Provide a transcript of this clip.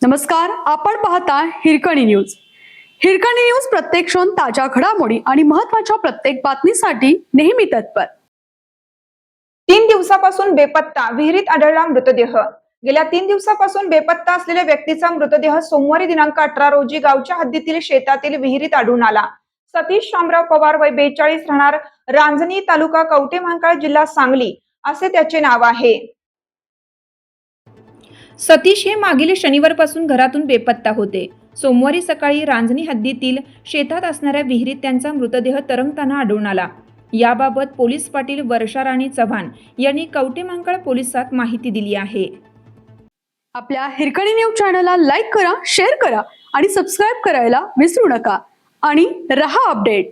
नमस्कार, आपण पाहता हिरकणी न्यूज. हिरकणी न्यूज प्रत्येक क्षण ताज्या घडामोडी आणि महत्त्वाच्या प्रत्येक बातमीसाठी नेहमी तत्पर. 3 दिवसापासून बेपत्ता, विहिरीत आढळला मृतदेह. गेल्या 3 दिवसापासून बेपत्ता असलेल्या व्यक्तीचा मृतदेह सोमवारी दिनांक 18 रोजी गावच्या हद्दीतील शेतातील विहिरीत आढळून आला. सतीश शामराव पवार, वय 42, राहणार रांजणी, तालुका कवठेमहांकाळ, जिल्हा सांगली असे त्याचे नाव आहे. सतीश हे मागील शनिवारपासून घरातून बेपत्ता होते. सोमवारी सकाळी रांजणी हद्दीतील शेतात असणाऱ्या विहिरीत त्यांचा मृतदेह तरंगताना आढळून आला. याबाबत पोलीस पाटील वर्षा राणी चव्हाण यांनी कवठेमहांकाळ पोलिसात माहिती दिली आहे. आपल्या हिरकणी न्यूज चॅनलला लाईक करा, शेअर करा आणि सबस्क्राईब करायला विसरू नका आणि रहा अपडेट.